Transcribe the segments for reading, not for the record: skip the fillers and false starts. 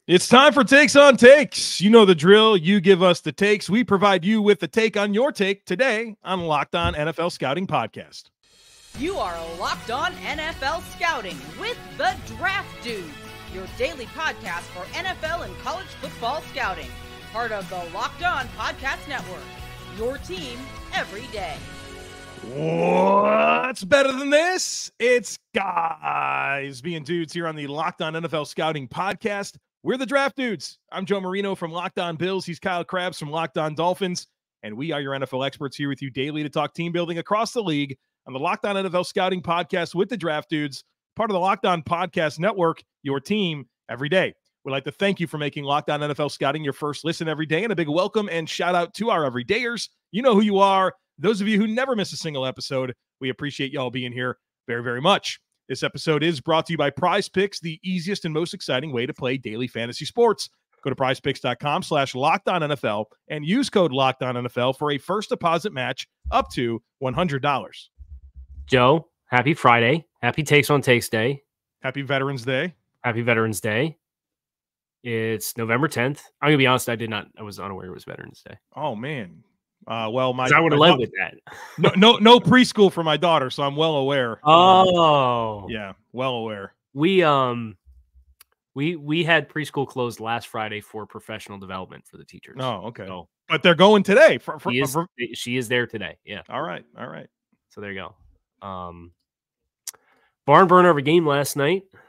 It's time for Takes on Takes. You know the drill. You give us the takes. We provide you with the take on your take today on Locked On NFL Scouting Podcast. You are Locked On NFL Scouting with the Draft Dudes, your daily podcast for NFL and college football scouting. Part of the Locked On Podcast Network, your team every day. What's better than this? It's guys being dudes here on the Locked On NFL Scouting Podcast. We're the Draft Dudes. I'm Joe Marino from Locked On Bills. He's Kyle Crabbs from Locked On Dolphins. And we are your NFL experts here with you daily to talk team building across the league on the Locked On NFL Scouting Podcast with the Draft Dudes, part of the Locked On Podcast Network, your team every day. We'd like to thank you for making Locked On NFL Scouting your first listen every day, and a big welcome and shout out to our everydayers. You know who you are. Those of you who never miss a single episode, we appreciate y'all being here very, very much. This episode is brought to you by PrizePicks, the easiest and most exciting way to play daily fantasy sports. Go to prizepicks.com/LockedOnNFL and use code LockedOnNFL for a first deposit match up to $100. Joe, happy Friday. Happy Takes on Takes Day. Happy Veterans Day. Happy Veterans Day. It's November 10th. I'm going to be honest, I was unaware it was Veterans Day. Oh, man. I would have led with that. No preschool for my daughter, so I'm well aware. Oh. Yeah, well aware. We had preschool closed last Friday for professional development for the teachers. Oh, okay. So, but they're going today. She is there today. Yeah. All right. So there you go. Barn burner of a game last night. It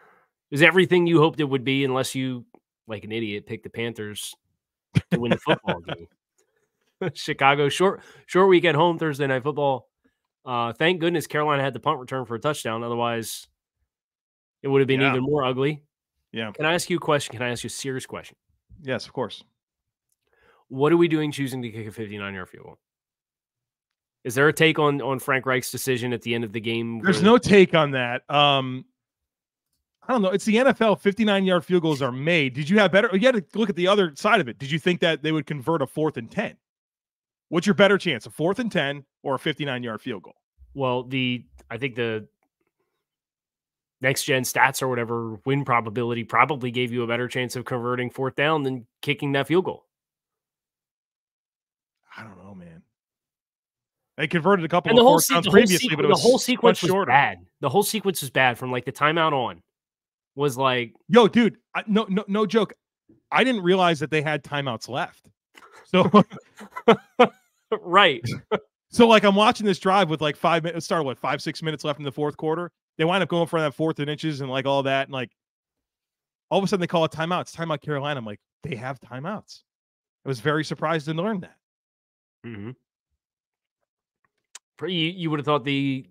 was everything you hoped it would be, unless you, like an idiot, picked the Panthers to win the football game. Chicago, short week at home, Thursday Night Football. Thank goodness Carolina had the punt return for a touchdown. Otherwise, it would have been even more ugly. Yeah. Can I ask you a question? Can I ask you a serious question? Yes, of course. What are we doing choosing to kick a 59-yard field goal? Is there a take on Frank Reich's decision at the end of the game? There's no take on that. I don't know. It's the NFL. 59-yard field goals are made. Did you have better? You had to look at the other side of it. Did you think that they would convert a 4th and 10? What's your better chance, a 4th and 10 or a 59-yard field goal? Well, I think the next gen stats or whatever win probability probably gave you a better chance of converting 4th down than kicking that field goal. I don't know, man. They converted a couple and of 4th downs previously, but it was the whole sequence was shorter. bad. The whole sequence was bad from like the timeout on. Was like, yo, dude, no joke. I didn't realize that they had timeouts left. So, right. So, like, I'm watching this drive with like 5 minutes. It started 5-6 minutes left in the fourth quarter. They wind up going for that 4th and inches and like all that, and like all of a sudden they call it timeout. It's timeout Carolina. I'm like, they have timeouts. I was very surprised to learn that. Mm-hmm. You would have thought the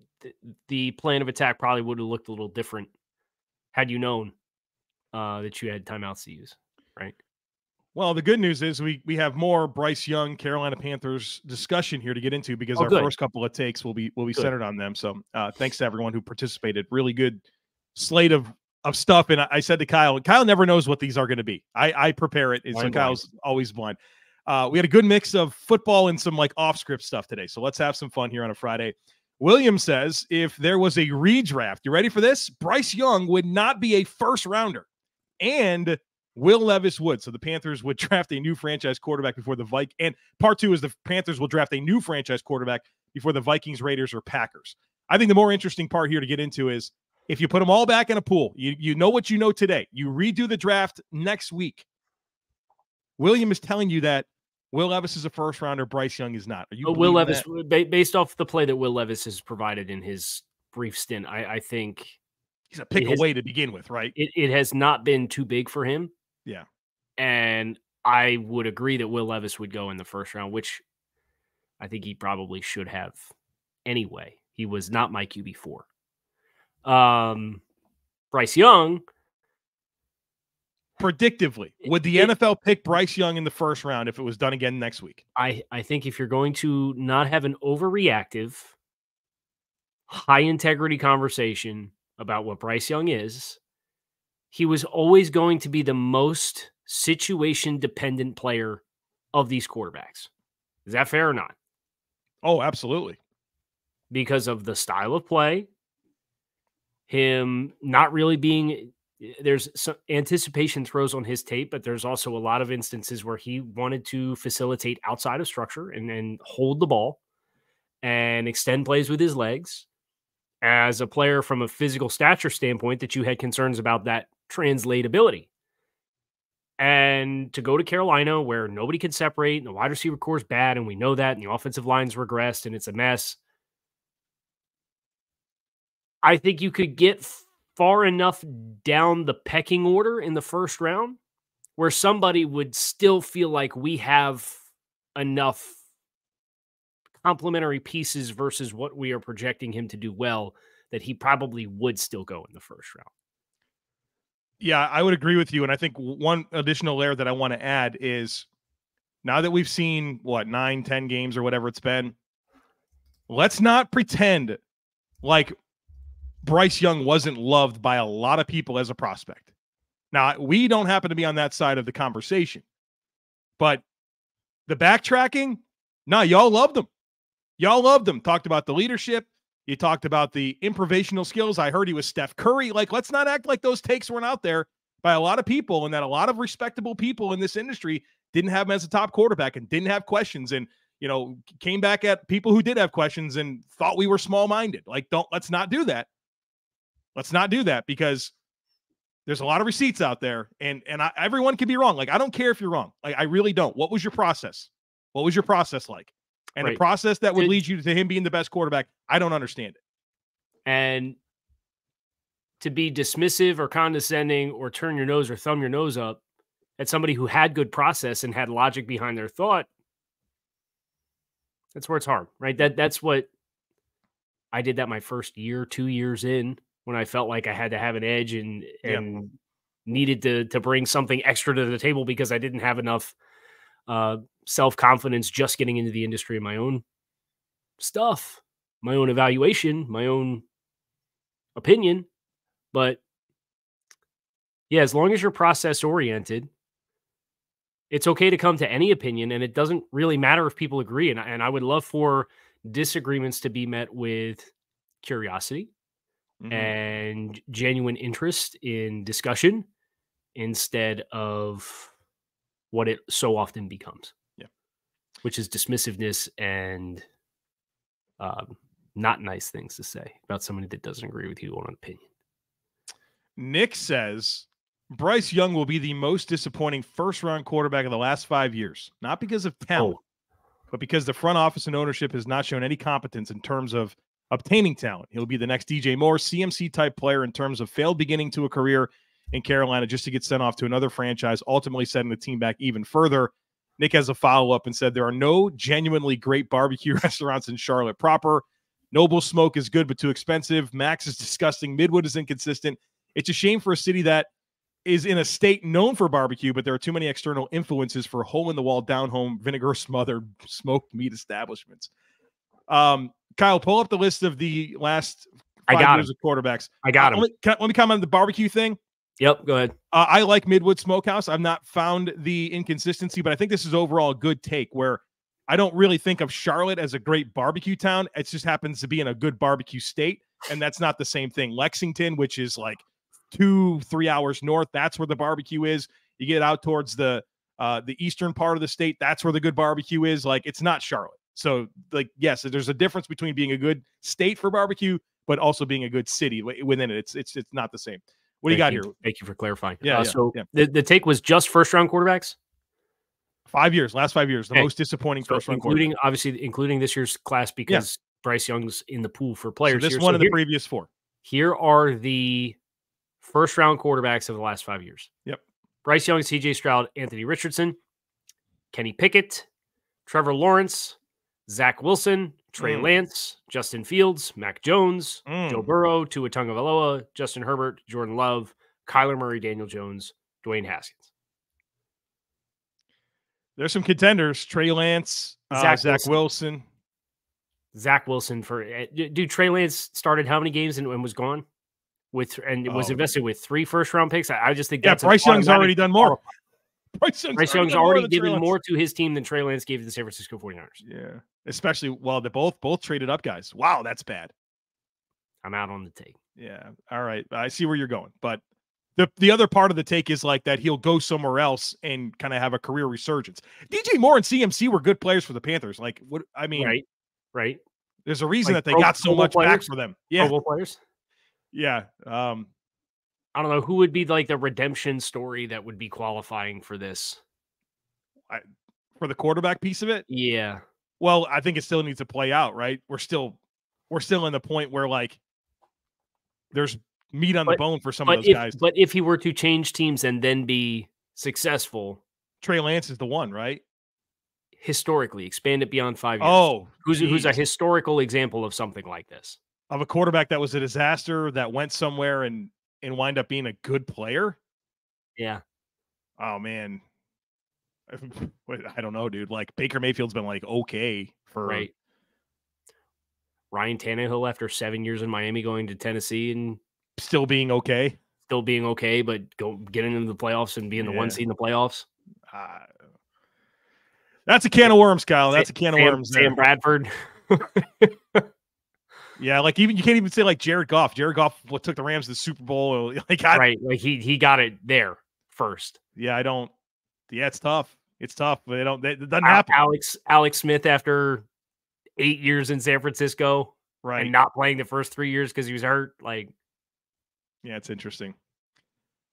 plan of attack probably would have looked a little different had you known that you had timeouts to use, right? Well, the good news is we have more Bryce Young, Carolina Panthers discussion here to get into because our first couple of takes will be centered on them. So thanks to everyone who participated. Really good slate of stuff. And I said to Kyle never knows what these are going to be. I prepare it. So Kyle's always blind. We had a good mix of football and some like off-script stuff today. So let's have some fun here on a Friday. William says, if there was a redraft, you ready for this? Bryce Young would not be a first rounder, and Will Levis would. So the Panthers would draft a new franchise quarterback before the Vikings. And part 2 is the Panthers will draft a new franchise quarterback before the Vikings, Raiders, or Packers. I think the more interesting part here to get into is if you put them all back in a pool, you know what you know today. You redo the draft next week. William is telling you that Will Levis is a first rounder. Bryce Young is not. Are you Will Levis, based off the play that Will Levis has provided in his brief stint, I think he's a pick away to begin with, right? It has not been too big for him. Yeah. And I would agree that Will Levis would go in the first round, which I think he probably should have anyway. He was not my QB4. Bryce Young. Predictively, would the NFL pick Bryce Young in the first round if it was done again next week? I think if you're going to not have an overreactive, high-integrity conversation about what Bryce Young is, he was always going to be the most situation-dependent player of these quarterbacks. Is that fair or not? Oh, absolutely. Because of the style of play, him not really being there's some anticipation throws on his tape, but there's also a lot of instances where he wanted to facilitate outside of structure and hold the ball and extend plays with his legs. As a player from a physical stature standpoint, that you had concerns about that translatability. And to go to Carolina where nobody can separate and the wide receiver core is bad, and we know that, and the offensive line's regressed and it's a mess. I think you could get far enough down the pecking order in the first round where somebody would still feel like we have enough complementary pieces versus what we are projecting him to do well, that he probably would still go in the first round. Yeah, I would agree with you. And I think one additional layer that I want to add is, now that we've seen, 9-10 games or whatever it's been, let's not pretend like Bryce Young wasn't loved by a lot of people as a prospect. Now, we don't happen to be on that side of the conversation, but the backtracking, y'all loved him. Y'all loved him. Talked about the leadership. You talked about the improvisational skills. I heard he was Steph Curry. Like, let's not act like those takes weren't out there by a lot of people, and that a lot of respectable people in this industry didn't have him as a top quarterback and didn't have questions, and, came back at people who did have questions and thought we were small-minded. Like, let's not do that. Let's not do that, because there's a lot of receipts out there, and everyone can be wrong. Like, I don't care if you're wrong. Like, I really don't. What was your process? What was your process like? And the process that would lead you to him being the best quarterback, I don't understand it. And to be dismissive or condescending or turn your nose or thumb your nose up at somebody who had good process and had logic behind their thought, that's where it's hard, right? That's what I did that my first year, 2 years in, when I felt like I had to have an edge and needed to bring something extra to the table because I didn't have enough self-confidence just getting into the industry of my own stuff, my own evaluation, my own opinion. But yeah, as long as you're process oriented, it's okay to come to any opinion, and it doesn't really matter if people agree. And I would love for disagreements to be met with curiosity and genuine interest in discussion instead of what it so often becomes, which is dismissiveness and not nice things to say about somebody that doesn't agree with you on an opinion. Nick says Bryce Young will be the most disappointing first-round quarterback of the last 5 years, not because of talent, but because the front office and ownership has not shown any competence in terms of obtaining talent. He'll be the next DJ Moore, CMC-type player in terms of failed beginning to a career in Carolina just to get sent off to another franchise, ultimately setting the team back even further. Nick has a follow-up and said there are no genuinely great barbecue restaurants in Charlotte proper. Noble Smoke is good but too expensive. Max is disgusting. Midwood is inconsistent. It's a shame for a city that is in a state known for barbecue, but there are too many external influences for hole-in-the-wall, down-home, vinegar-smothered smoked meat establishments. Kyle, pull up the list of the last 5 years of quarterbacks. I got him. Let me comment on the barbecue thing. Yep, go ahead. I like Midwood Smokehouse. I've not found the inconsistency, but I think this is overall a good take, where I don't really think of Charlotte as a great barbecue town. It just happens to be in a good barbecue state, and that's not the same thing. Lexington, which is like 2-3 hours north, that's where the barbecue is. You get out towards the eastern part of the state, that's where the good barbecue is. Like, it's not Charlotte. So, like, yes, there's a difference between being a good state for barbecue, but also being a good city within it. It's not the same. What do you got here? Thank you for clarifying. So the take was just first-round quarterbacks? 5 years, last 5 years, the most disappointing first-round quarterback. Obviously, including this year's class, because Bryce Young's in the pool for players. So this one of the previous four. Here are the first-round quarterbacks of the last 5 years. Yep. Bryce Young, C.J. Stroud, Anthony Richardson, Kenny Pickett, Trevor Lawrence, Zach Wilson, Trey Lance, Justin Fields, Mac Jones, Joe Burrow, Tua Tagovailoa, Justin Herbert, Jordan Love, Kyler Murray, Daniel Jones, Dwayne Haskins. There's some contenders. Trey Lance, Zach Wilson. Zach Wilson dude, Trey Lance started how many games and was gone? Was invested with 3 first-round picks. I just think that's Bryce Young's already done more. Bryce Young's already given more to his team than Trey Lance gave to the San Francisco 49ers. Yeah, especially they both traded up guys. Wow, that's bad. I'm out on the take. Yeah, all right. I see where you're going, but The other part of the take is like that he'll go somewhere else and kind of have a career resurgence. DJ Moore and CMC were good players for the Panthers. Like, what I mean, right. There's a reason that they got so much back for them. Yeah, Pro Bowl players. Yeah. I don't know who would be like the redemption story that would be qualifying for this. For the quarterback piece of it? Yeah. Well, I think it still needs to play out, right? We're still in the point where like there's meat on the bone for some of those guys. But if he were to change teams and then be successful, Trey Lance is the one, right? Historically, expand it beyond 5 years. Oh, who's a historical example of something like this? Of a quarterback that was a disaster that went somewhere and wind up being a good player? Yeah. Oh man. I don't know, dude. Like Baker Mayfield's been like okay for Ryan Tannehill after 7 years in Miami going to Tennessee and still being okay, but getting into the playoffs and being the one seed in the playoffs. That's a can of worms, Kyle. That's a can of worms. Sam Bradford. Yeah, like you can't even say like Jared Goff. Jared Goff took the Rams to the Super Bowl. Like like he got it there first. Yeah, it's tough. It's tough, but it doesn't happen. Alex Smith after 8 years in San Francisco, right, and not playing the first 3 years because he was hurt. Like, yeah, it's interesting.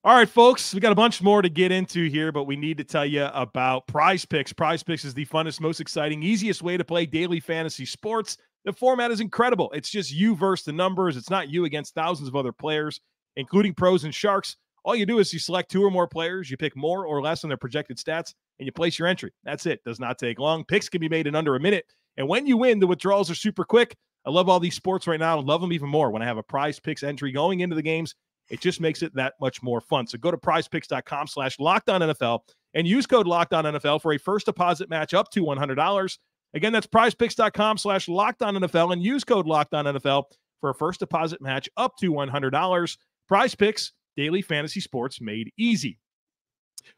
All right, folks, we got a bunch more to get into here, but we need to tell you about PrizePicks. PrizePicks is the funnest, most exciting, easiest way to play daily fantasy sports. The format is incredible. It's just you versus the numbers. It's not you against thousands of other players, including pros and sharks. All you do is you select 2 or more players, you pick more or less on their projected stats, and you place your entry. That's it. Does not take long. Picks can be made in under a minute. And when you win, the withdrawals are super quick. I love all these sports right now. I love them even more when I have a PrizePicks entry going into the games. It just makes it that much more fun. So go to prizepicks.com/LockedOnNFL and use code LockedOnNFL for a first deposit match up to $100. Again, that's prizepicks.com/LockedOnNFL and use code LockedOnNFL for a first deposit match up to $100. PrizePicks, daily fantasy sports made easy.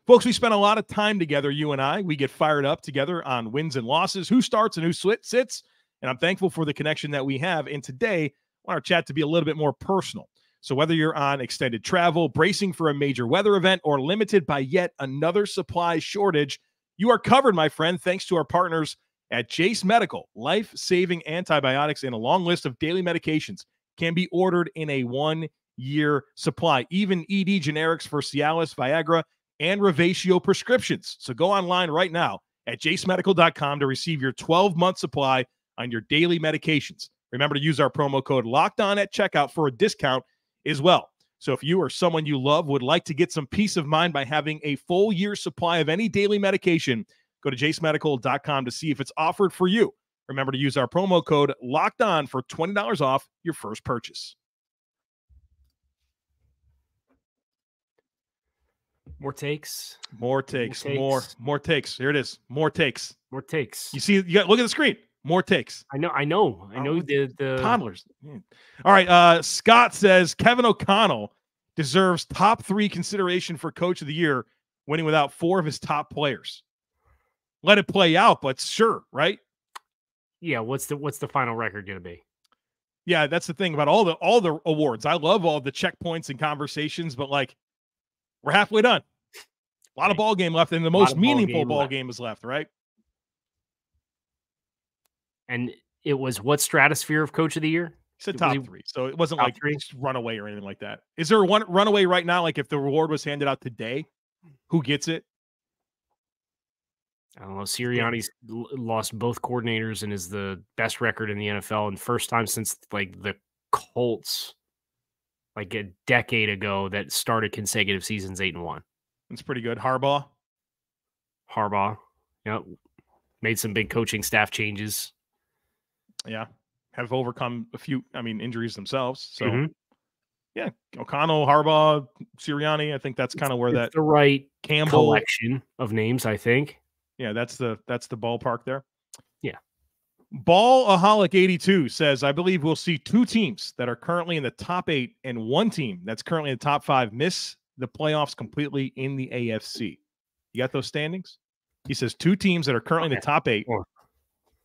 Folks, we spent a lot of time together, you and I. We get fired up together on wins and losses, who starts and who sits, and I'm thankful for the connection that we have. And today, I want our chat to be a little bit more personal. So whether you're on extended travel, bracing for a major weather event, or limited by yet another supply shortage, you are covered, my friend, thanks to our partners at Jase Medical. Life-saving antibiotics and a long list of daily medications can be ordered in a 1-year supply. Even ED generics for Cialis, Viagra, and Revatio prescriptions. So go online right now at jasemedical.com to receive your 12-month supply on your daily medications. Remember to use our promo code LOCKEDON at checkout for a discount as well. So if you or someone you love would like to get some peace of mind by having a full year supply of any daily medication, go to jasemedical.com to see if it's offered for you. Remember to use our promo code LOCKEDON for $20 off your first purchase. More takes. More takes. Here it is. More takes. You see, look at the screen. More takes. I know the toddlers. All right. Scott says Kevin O'Connell deserves top 3 consideration for coach of the year, winning without 4 of his top players. Let it play out, but sure, right? Yeah. What's the final record going to be? Yeah, that's the thing about all the awards. I love all the checkpoints and conversations, but like we're halfway done. A lot of ball game left, and the most meaningful ball game is left, right? And it was what stratosphere of coach of the year? He said top 3. So it wasn't like runaway or anything like that. Is there one runaway right now? Like if the reward was handed out today, who gets it? I don't know. Sirianni's lost both coordinators and is the best record in the NFL, and first time since like the Colts, like a decade ago, that started consecutive seasons 8-1. That's pretty good. Harbaugh. Yep. Made some big coaching staff changes. Yeah. Have overcome a few, injuries themselves. So, yeah, O'Connell, Harbaugh, Sirianni. I think that's kind of where that's the right Campbell collection of names, I think. Yeah, that's the ballpark there. Yeah. Ballaholic 82 says, I believe we'll see 2 teams that are currently in the top 8 and 1 team that's currently in the top 5 miss the playoffs completely in the AFC. You got those standings? He says 2 teams that are currently in the top 8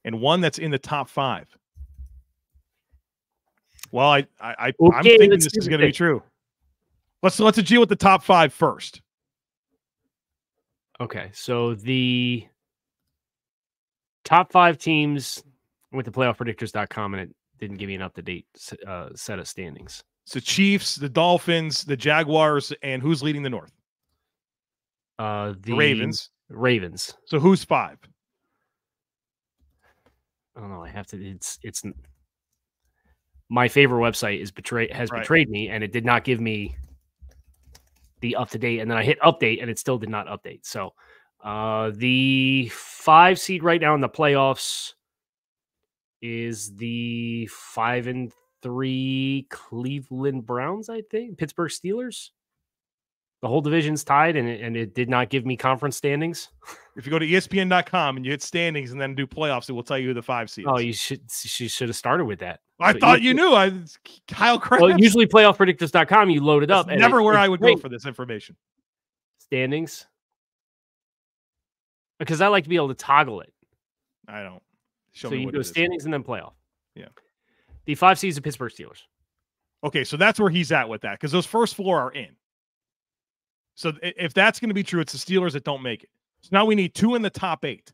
and 1 that's in the top 5. Well, I'm thinking this is going to be true. Let's deal with the top 5 first. Okay, so the top 5 teams with the playoffpredictors.com, and it didn't give you an up-to-date set of standings. So Chiefs, the Dolphins, the Jaguars, and who's leading the North? The Ravens. Ravens. So who's 5? I don't know. I have to. It's my favorite website is betrayed me, and it did not give me the up to date. And then I hit update, and it still did not update. So the 5 seed right now in the playoffs is the 5-3 Cleveland Browns. I think Pittsburgh Steelers. The whole division's tied, and it did not give me conference standings. If you go to ESPN.com and you hit standings and then do playoffs, it will tell you who the 5 seeds. Oh, you should have started with that. I thought you knew. Kyle Crabbs. Well, usually playoffpredictors.com, you load it up. That's never where I would go for this information. Standings. Because I like to be able to toggle it. I don't. So you go standings and then playoff. Yeah. The 5 seeds of Pittsburgh Steelers. Okay, so that's where he's at with that, because those first 4 are in. So if that's going to be true, it's the Steelers that don't make it. So now we need 2 in the top 8.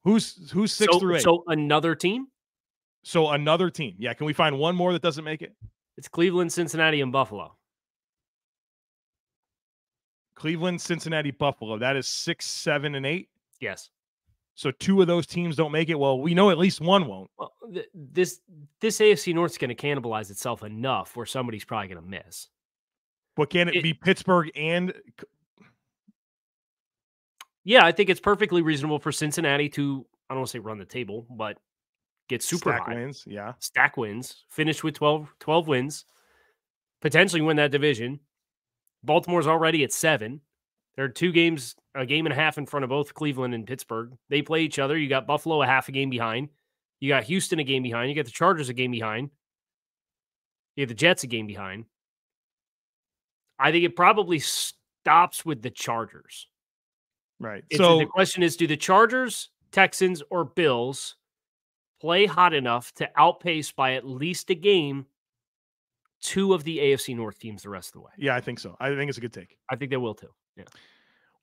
Who's 6 through 8? So another team? So another team. Yeah, can we find one more that doesn't make it? It's Cleveland, Cincinnati, and Buffalo. Cleveland, Cincinnati, Buffalo. That is 6, 7, and 8? Yes. So 2 of those teams don't make it. Well, we know at least one won't. Well, this AFC North is going to cannibalize itself enough where somebody's probably going to miss. But can it be Pittsburgh and... Yeah, I think it's perfectly reasonable for Cincinnati to, I don't want to say run the table, but get super stack high. Wins, yeah. Stack wins. Finish with 12 wins. Potentially win that division. Baltimore's already at 7. There are 2 games, a game and a half in front of both Cleveland and Pittsburgh. They play each other. You got Buffalo a half a game behind. You got Houston a game behind. You got the Chargers a game behind. You got the Jets a game behind. I think it probably stops with the Chargers. Right. So the question is, do the Chargers, Texans, or Bills play hot enough to outpace by at least a game 2 of the AFC North teams the rest of the way? Yeah, I think so. I think it's a good take. I think they will too. Yeah.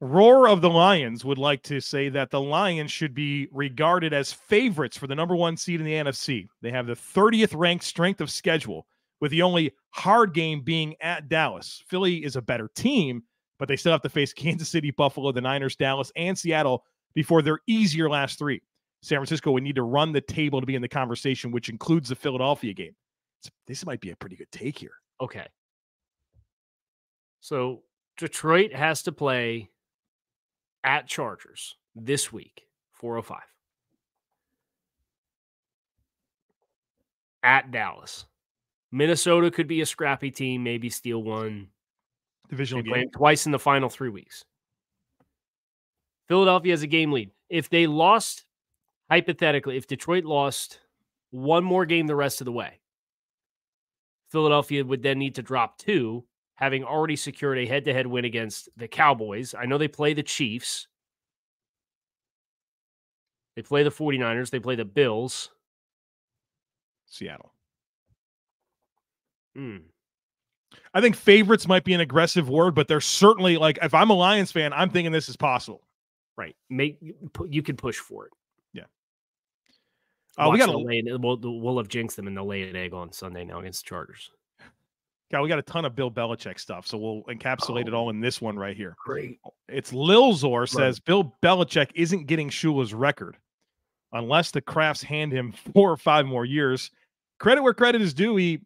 Roar of the Lions would like to say that the Lions should be regarded as favorites for the number 1 seed in the NFC. They have the 30th ranked strength of schedule, with the only hard game being at Dallas. Philly is a better team, but they still have to face Kansas City, Buffalo, the Niners, Dallas, and Seattle before their easier last 3. San Francisco would need to run the table to be in the conversation, which includes the Philadelphia game. This might be a pretty good take here. Okay. So Detroit has to play at Chargers this week, 4:05. At Dallas. Minnesota could be a scrappy team, maybe steal one. Divisional game. Twice in the final 3 weeks. Philadelphia has a game lead. If they lost, hypothetically, if Detroit lost one more game the rest of the way, Philadelphia would then need to drop 2, having already secured a head-to-head win against the Cowboys. I know they play the Chiefs. They play the 49ers. They play the Bills. Seattle. I think favorites might be an aggressive word, but they're certainly, like, if I'm a Lions fan, I'm thinking this is possible. Right. You can push for it. Yeah. We got we'll have jinxed them and they'll lay an egg on Sunday now against the Chargers. Yeah, we got a ton of Bill Belichick stuff, so we'll encapsulate it all in this one right here. Great. It's Lilzor says Bill Belichick isn't getting Shula's record unless the Crafts hand him 4 or 5 more years. Credit where credit is due. He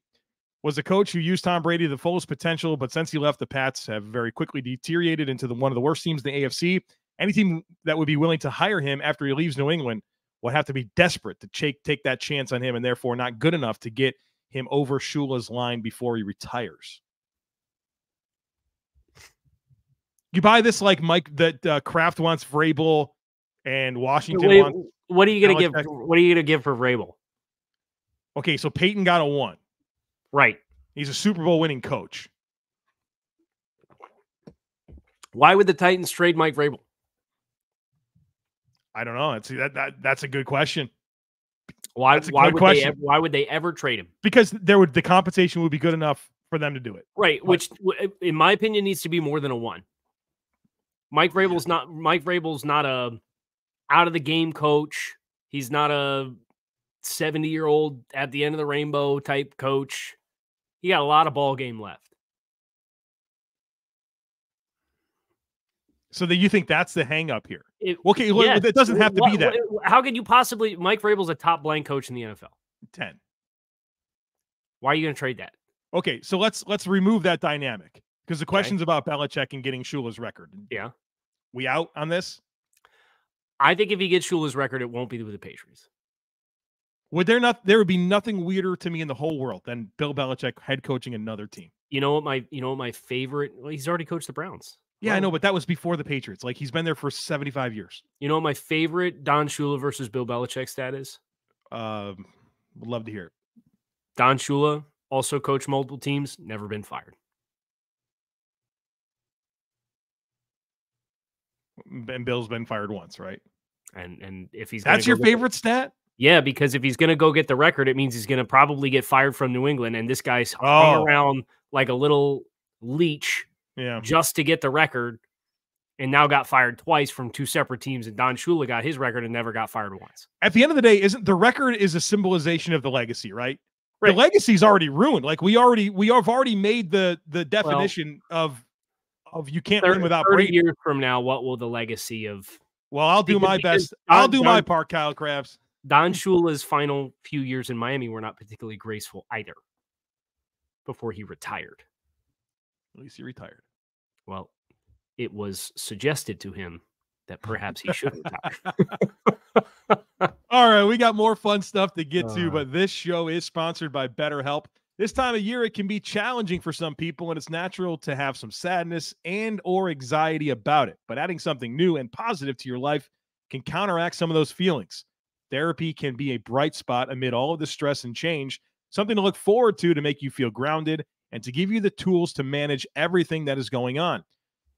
was a coach who used Tom Brady to the fullest potential, but since he left, the Pats have very quickly deteriorated into one of the worst teams in the AFC. Any team that would be willing to hire him after he leaves New England will have to be desperate to take that chance on him, and therefore not good enough to get him over Shula's line before he retires. You buy this like Mike that Kraft wants Vrabel and Washington wants. What are you going to give? What are you going to give for Vrabel? Okay, so Peyton got a 1. Right. He's a Super Bowl winning coach. Why would the Titans trade Mike Vrabel? I don't know. That's a good question. Why would they ever trade him? Because the compensation would be good enough for them to do it. Right, but, which in my opinion needs to be more than a 1. Mike Vrabel's not a out of the game coach. He's not a 70-year-old at the end of the rainbow type coach. He got a lot of ball game left. So that you think that's the hang up here? It doesn't have to be that. How could you possibly? Mike Vrabel's a top blank coach in the NFL. 10. Why are you going to trade that? Okay, so let's remove that dynamic because the question's about Belichick and getting Shula's record. Yeah, we out on this? I think if he gets Shula's record, it won't be with the Patriots. There would be nothing weirder to me in the whole world than Bill Belichick head coaching another team. You know what my favorite? Well, he's already coached the Browns. Yeah, I know, but that was before the Patriots. Like, he's been there for 75 years. You know what my favorite Don Shula versus Bill Belichick stat is? Would love to hear it. Don Shula also coached multiple teams, never been fired. And Bill's been fired once, right? And if he's that's your favorite stat? Yeah, because if he's going to go get the record, it means he's going to probably get fired from New England. And this guy's hung around like a little leech just to get the record, and now got fired twice from 2 separate teams. And Don Shula got his record and never got fired once. At the end of the day, isn't the record is a symbolization of the legacy, right? The legacy's already ruined. Like we have already made the definition of you can't win without 30 Brady. years from now, what will the legacy of? Well, I'll do my best. I'll do my part, Kyle Crabbs. Don Shula's final few years in Miami were not particularly graceful either. Before he retired. At least he retired. Well, it was suggested to him that perhaps he should retire. All right, we got more fun stuff to get to, but this show is sponsored by BetterHelp. This time of year, it can be challenging for some people, and it's natural to have some sadness and or anxiety about it. But adding something new and positive to your life can counteract some of those feelings. Therapy can be a bright spot amid all of the stress and change, something to look forward to make you feel grounded and to give you the tools to manage everything that is going on.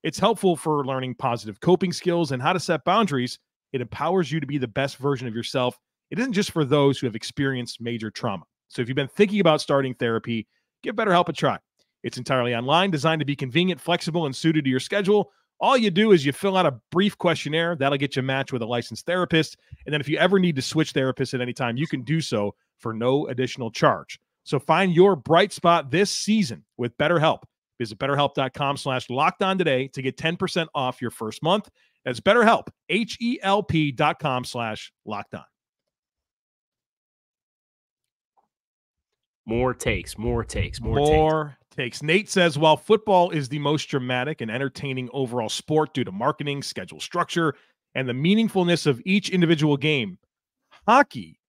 It's helpful for learning positive coping skills and how to set boundaries. It empowers you to be the best version of yourself. It isn't just for those who have experienced major trauma. So if you've been thinking about starting therapy, give BetterHelp a try. It's entirely online, designed to be convenient, flexible, and suited to your schedule. All you do is you fill out a brief questionnaire. That'll get you matched with a licensed therapist. And then if you ever need to switch therapists at any time, you can do so for no additional charge. So find your bright spot this season with BetterHelp. Visit BetterHelp.com/LockedOn today to get 10% off your first month. That's BetterHelp, HELP.com/LockedOn. More takes. Nate says, while football is the most dramatic and entertaining overall sport due to marketing, schedule structure, and the meaningfulness of each individual game, hockey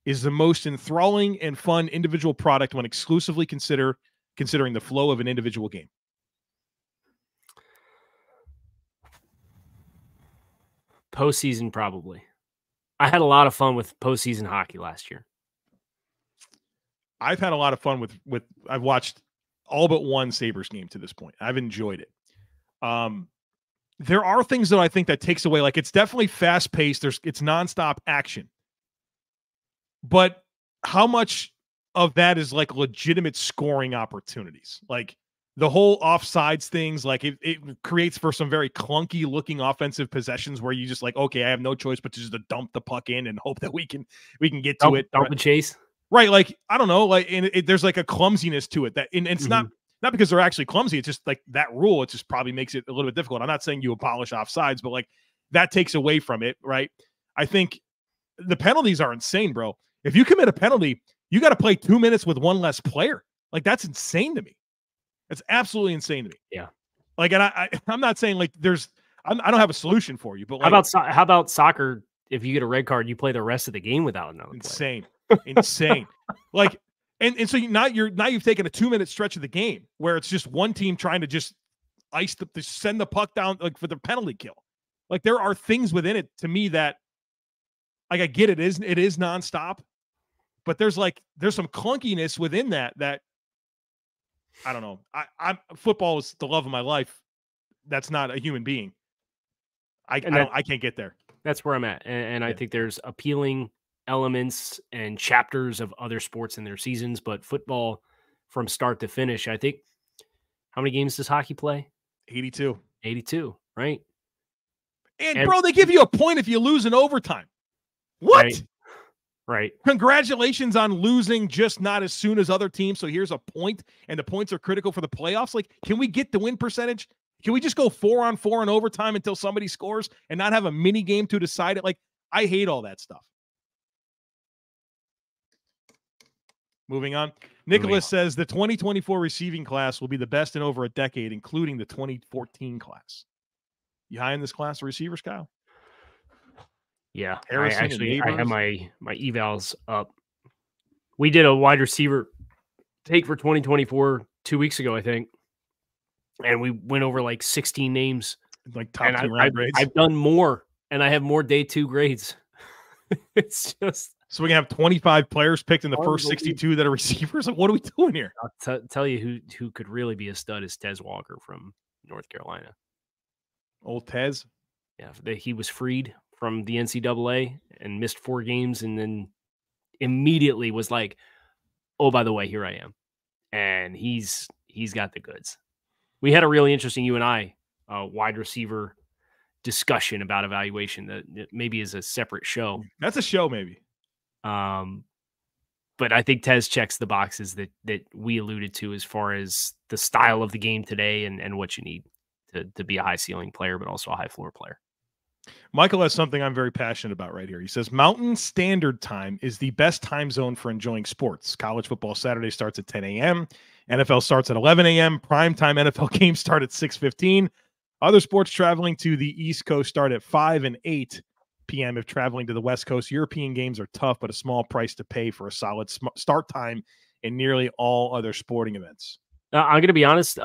is the most enthralling and fun individual product when exclusively considering the flow of an individual game. Postseason, probably. I had a lot of fun with postseason hockey last year. I've had a lot of fun with I've watched all but one Sabres game to this point. I've enjoyed it. There are things that I think that takes away, like it's definitely fast paced. It's nonstop action, but how much of that is like legitimate scoring opportunities? Like the whole offsides things, like it creates for some very clunky looking offensive possessions where you just like, okay, I have no choice but to just dump the puck in and hope that we can get to it. Dump and chase. Right. Like, I don't know, like, and there's like a clumsiness to it that, and it's not because they're actually clumsy. It's just like that rule. It just probably makes it a little bit difficult. I'm not saying you abolish offsides, but like that takes away from it. Right. I think the penalties are insane, bro. If you commit a penalty, you got to play 2 minutes with one less player. Like that's insane to me. It's absolutely insane to me. Yeah. Like, and I'm not saying like I don't have a solution for you, but like, how about soccer? If you get a red card, you play the rest of the game without another insane. Player. Insane. Like, and so now you've taken a 2 minute stretch of the game where it's just one team trying to just send the puck down like for the penalty kill. Like there are things within it to me that like I get it is nonstop, but there's some clunkiness within that I don't know. Football is the love of my life. That's not a human being. I can't get there. That's where I'm at. And I think there's appealing elements and chapters of other sports in their seasons, but football from start to finish. I think, how many games does hockey play? 82. 82, right? And bro, they give you a point if you lose in overtime. What? Right. Congratulations on losing, just not as soon as other teams. So here's a point, and the points are critical for the playoffs. Like, can we get the win percentage? Can we just go 4-on-4 in overtime until somebody scores and not have a mini game to decide it? Like, I hate all that stuff. Moving on. Nicholas says the 2024 receiving class will be the best in over a decade, including the 2014 class. You high in this class of receivers, Kyle? Yeah, I have my evals up. We did a wide receiver take for 2024 2 weeks ago, I think, and we went over like 16 names, like top 2 round grades. I've done more, and I have more day 2 grades. It's just so we can have 25 players picked in the first 62 that are receivers. Like, what are we doing here? I'll tell you who could really be a stud is Tez Walker from North Carolina. Old Tez, yeah, he was freed from the NCAA and missed 4 games, and then immediately was like, oh, by the way, here I am. And he's got the goods. We had a really interesting, you and I, wide receiver discussion about evaluation that maybe is a separate show. That's a show, maybe. But I think Tez checks the boxes that we alluded to as far as the style of the game today and what you need to be a high ceiling player, but also a high floor player. Michael has something I'm very passionate about right here. He says Mountain Standard Time is the best time zone for enjoying sports. College football Saturday starts at 10 a.m. NFL starts at 11 a.m. Primetime NFL games start at 6:15. Other sports traveling to the East Coast start at 5 and 8 p.m. If traveling to the West Coast, European games are tough, but a small price to pay for a solid start time in nearly all other sporting events. I'm going to be honest.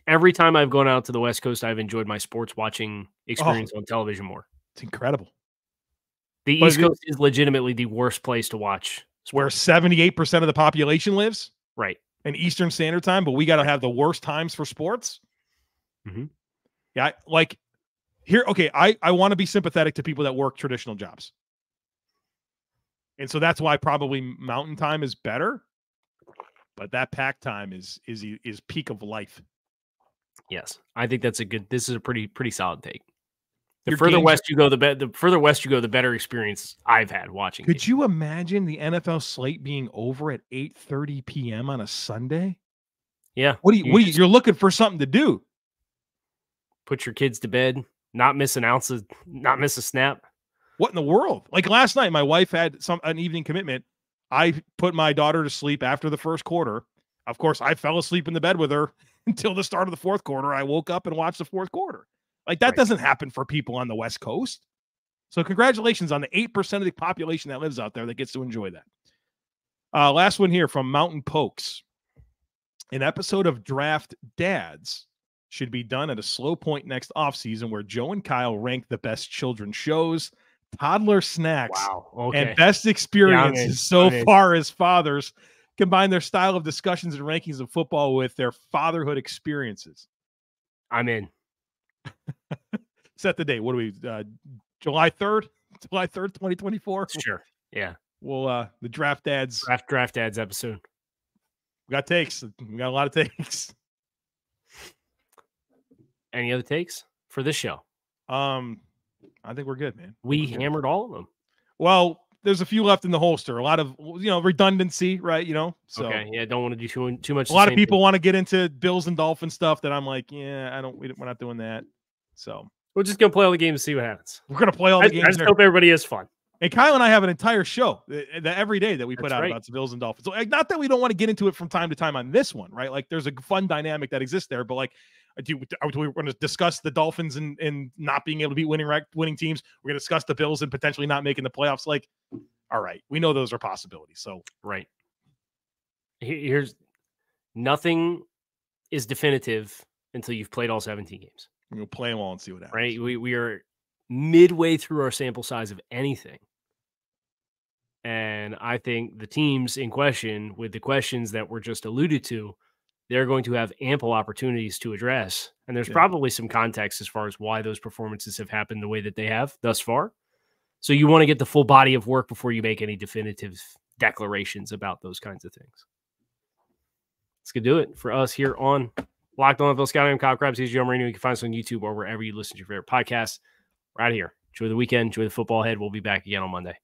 Every time I've gone out to the West Coast, I've enjoyed my sports watching experience on television more. It's incredible. The East Coast is legitimately the worst place to watch sports. Where 78% of the population lives. Right. In Eastern Standard Time, but we got to have the worst times for sports. Mm-hmm. Yeah, like here, okay, I want to be sympathetic to people that work traditional jobs. And so that's why probably Mountain Time is better. But that pack time is peak of life. Yes, I think this is a pretty solid take. The further west you go, the better experience I've had watching. Could you imagine the NFL slate being over at 8:30 p.m. on a Sunday? Yeah. You're looking for something to do. Put your kids to bed, not miss a snap. What in the world? Like last night, my wife had an evening commitment. I put my daughter to sleep after the first quarter. Of course, I fell asleep in the bed with her until the start of the fourth quarter. I woke up and watched the fourth quarter. Like that doesn't happen for people on the West Coast. So congratulations on the 8% of the population that lives out there that gets to enjoy that. Last one here from Mountain Pokes. An episode of Draft Dads should be done at a slow point next offseason where Joe and Kyle rank the best children's shows, toddler snacks, and best experiences far as fathers, combine their style of discussions and rankings of football with their fatherhood experiences. I'm in. Set the date. What do we, July 3rd? July 3rd, 2024? Sure. Yeah. Well, the Draft Dads. Draft Dads episode. We got takes. We got a lot of takes. Any other takes for this show? I think we're good, man. We hammered all of them. Well, there's a few left in the holster. A lot of, redundancy, right? So okay, yeah, don't want to do too much. A lot of people want to get into Bills and Dolphins stuff that I'm like, yeah, we're not doing that. So we're just gonna play all the games and see what happens. We're gonna play all the games. I just hope everybody has fun. And Kyle and I have an entire show every day that we put out about the Bills and Dolphins. So, not that we don't want to get into it from time to time on this one, right? Like, there's a fun dynamic that exists there. But like, do we want to discuss the Dolphins and not being able to beat winning teams? We're gonna discuss the Bills and potentially not making the playoffs. Like, all right, we know those are possibilities. So right. Here's nothing is definitive until you've played all 17 games. We'll play them all and see what happens. Right. We are midway through our sample size of anything. And I think the teams in question, with the questions that were just alluded to, they're going to have ample opportunities to address. And there's probably some context as far as why those performances have happened the way that they have thus far. So you want to get the full body of work before you make any definitive declarations about those kinds of things. That's going to do it for us here on Locked On NFL Scouting. I'm Kyle Crabbs. He's Joe Marino. You can find us on YouTube or wherever you listen to your favorite podcasts. We're out of here. Enjoy the weekend. Enjoy the football ahead. We'll be back again on Monday.